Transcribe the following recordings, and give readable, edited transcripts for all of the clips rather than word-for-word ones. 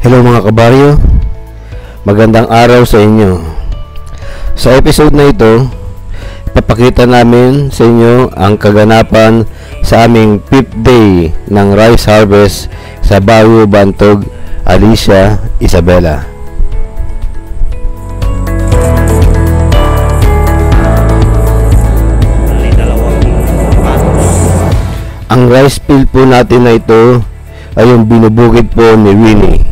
Hello mga kabaryo, magandang araw sa inyo. Sa episode na ito, ipapakita namin sa inyo ang kaganapan sa aming 5th day ng rice harvest sa Baguio, Bantog, Alicia, Isabela. Ang rice field po natin na ito ay yung binubukid po ni Winnie.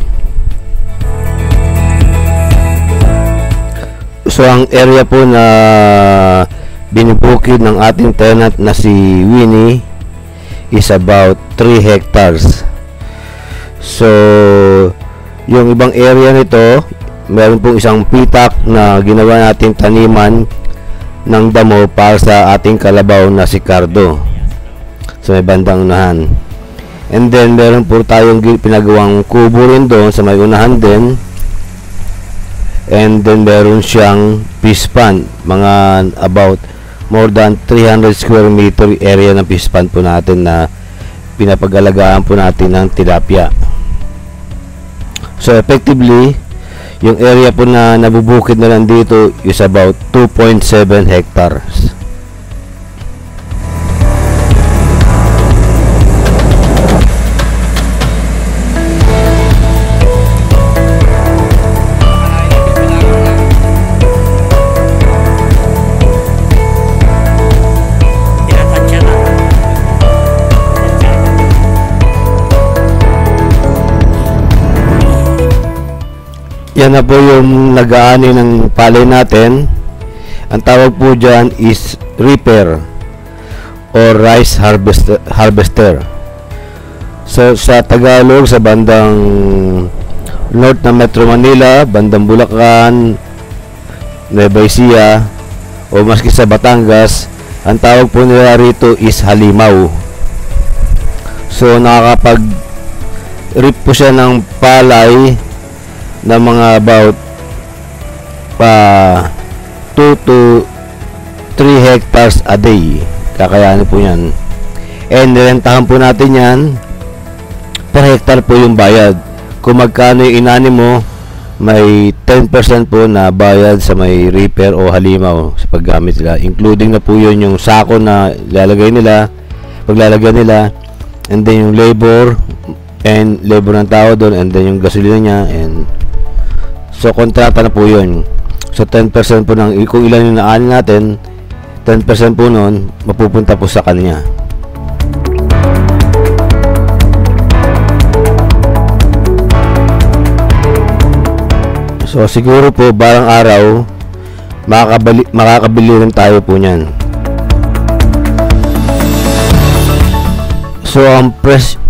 So ang area po na binubukid ng ating tenant na si Winnie is about 3 hectares. So yung ibang area nito, meron pong isang pitak na ginawa nating taniman ng damo para sa ating kalabaw na si Cardo sa may bandang unahan. And then meron po tayong pinagawang kubo rin doon sa may unahan din. And then meron siyang fish pond, mga about more than 300 square meter area ng fish pond po natin na pinapag-alagaan po natin ng tilapia. So effectively, yung area po na nabubukid na lang dito is about 2.7 hectares. Yan na po yung nag-aani ng palay natin. Ang tawag po dyan is reaper or rice harvester. So sa Tagalog, sa bandang north ng Metro Manila, bandang Bulacan, Nueva Ecija, o maski sa Batangas, ang tawag po nila rito is halimaw. So nakakapag-reap po siya ng palay na mga about 2 to 3 hectares a day. Kakayanin po yan. And nirentahan po natin yan per hectare po yung bayad. Kung magkano yung inani mo, may 10% po na bayad sa may reaper o halimaw sa paggamit nila, including na po yun yung sako na lalagay nila, paglalagay nila, and then yung labor ng tao doon, and then yung gasolina niya, and so kontrata na po yun. So 10% po ng kung ilan yung naani natin, 10% po nun mapupunta po sa kanya. So siguro po barang araw makakabili rin tayo po niyan. So ang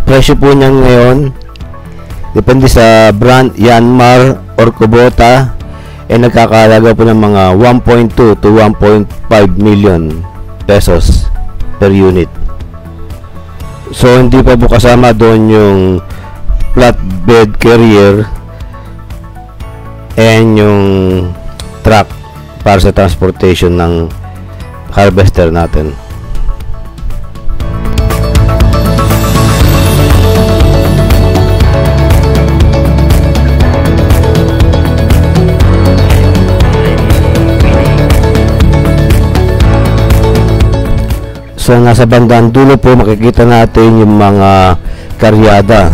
presyo po niyan ngayon, depende sa brand, Yanmar or Kubota, nagkakahalaga po ng mga 1.2 to 1.5 million pesos per unit. So hindi pa po kasama doon yung flatbed carrier and yung truck para sa transportation ng harvester natin. So nasa bandang dulo po makikita natin yung mga karyada.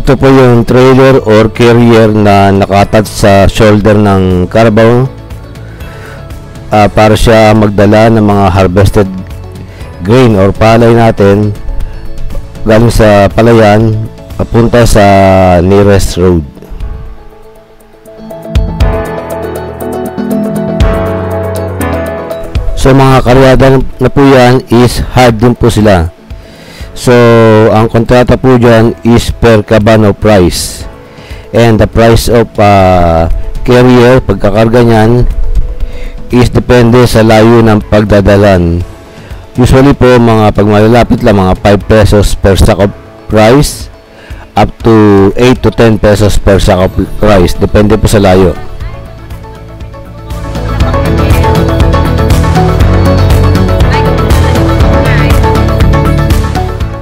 Ito po yung trailer or carrier na nakatat sa shoulder ng carabao para siya magdala ng mga harvested grain or palay natin galing sa palayan papunta sa nearest road. So mga karyada na po yan is hard din po sila. So ang kontrata po dyan is per kabano price. And the price of carrier, pagkakarga nyan, is depende sa layo ng pagdadalan. Usually po mga pagmalalapit lang, mga 5 pesos per sack of rice up to 8 to 10 pesos per sack of rice. Depende po sa layo.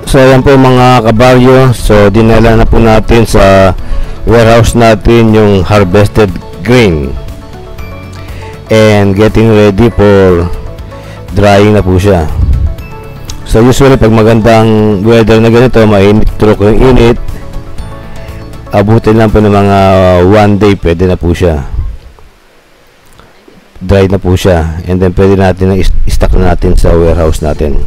So ayan po mga kabaryo, so dinala na po natin sa warehouse natin yung harvested grain and getting ready for drying na po siya. So usually pag magandang weather na ganito, mainit truck yung init, abutin lang po ng mga 1 day, pwede na po siya, dry na po siya, and then pwede natin na stock na natin sa warehouse natin.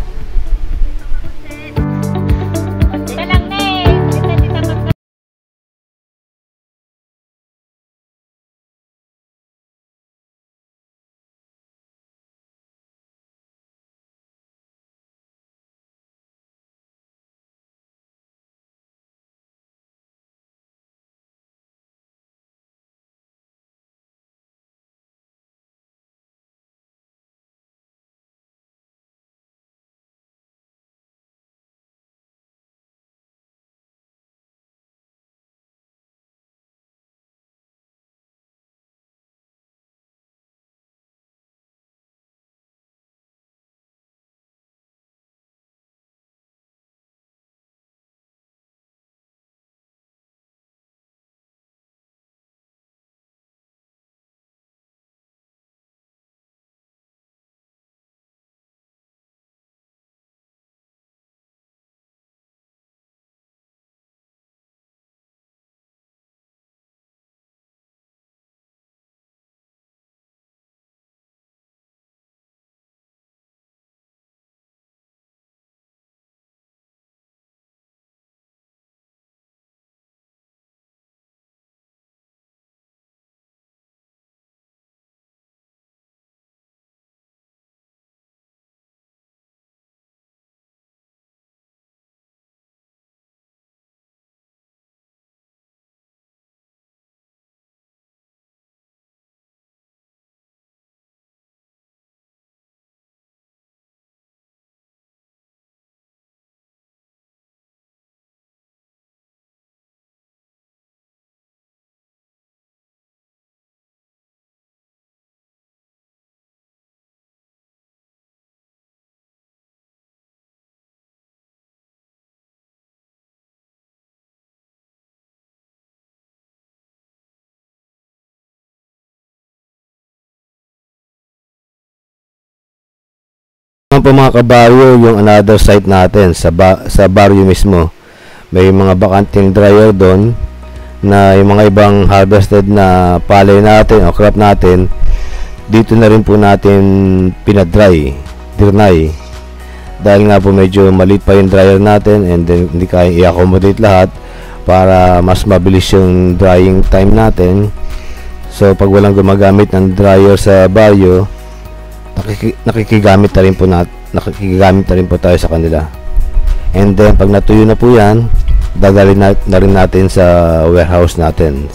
Po mga kabaryo, yung another site natin sa baryo mismo, may mga bakanting dryer doon na yung mga ibang harvested na palay natin o crop natin, dito na rin po natin dirnay, dahil nga po medyo maliit pa yung dryer natin and then hindi kaya i-accommodate lahat para mas mabilis yung drying time natin. So pag walang gumagamit ng dryer sa baryo, nakikigamit na rin po tayo sa kanila. And then pag natuyo na po yan, dadalhin na rin natin sa warehouse natin.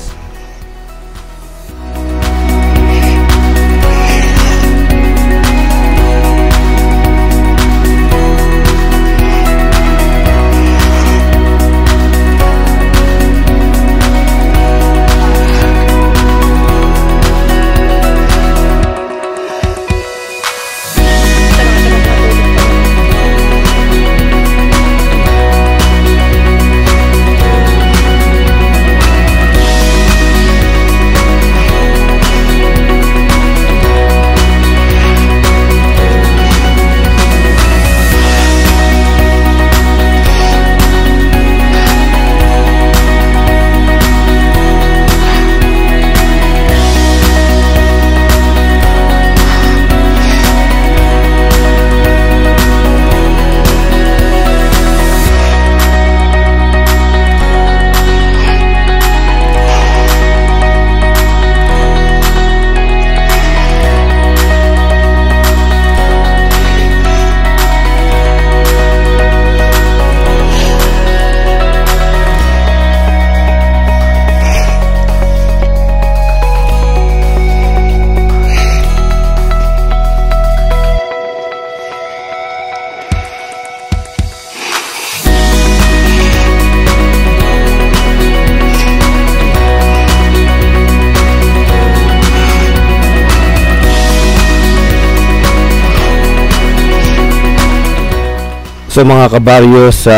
So mga kabaryo, sa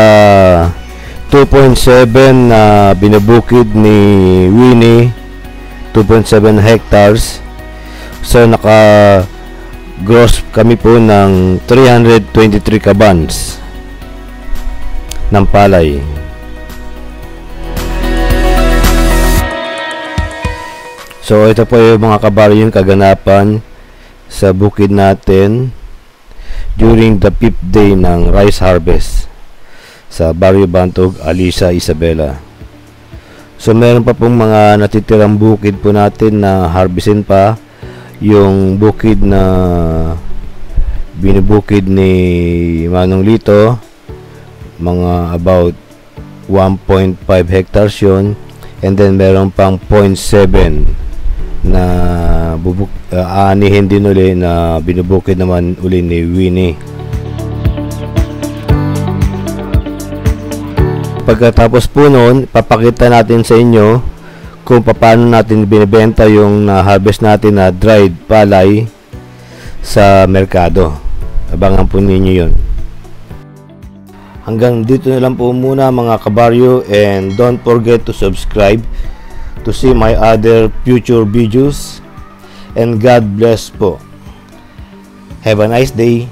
2.7 na binubukid ni Winnie, 2.7 hectares. So naka gross kami po ng 323 kabans ng palay. So ito po yung mga kabaryo, yung kaganapan sa bukid natin during the 5th day ng rice harvest sa Barrio Bantog, Alisa, Isabela. So meron pa pong mga natitirang bukid po natin na harvestin pa. Yung bukid na binubukid ni Manong Lito, mga about 1.5 hectares yun, and then meron pang 0.7 na aanihin din uli na binubukid naman uli ni Winnie. Pagkatapos po noon, papakita natin sa inyo kung paano natin binibenta yung harvest natin na dried palay sa merkado. Abangan po ninyo yun. Hanggang dito na lang po muna mga kabaryo, and don't forget to subscribe to see my other future videos, and God bless po. Have a nice day.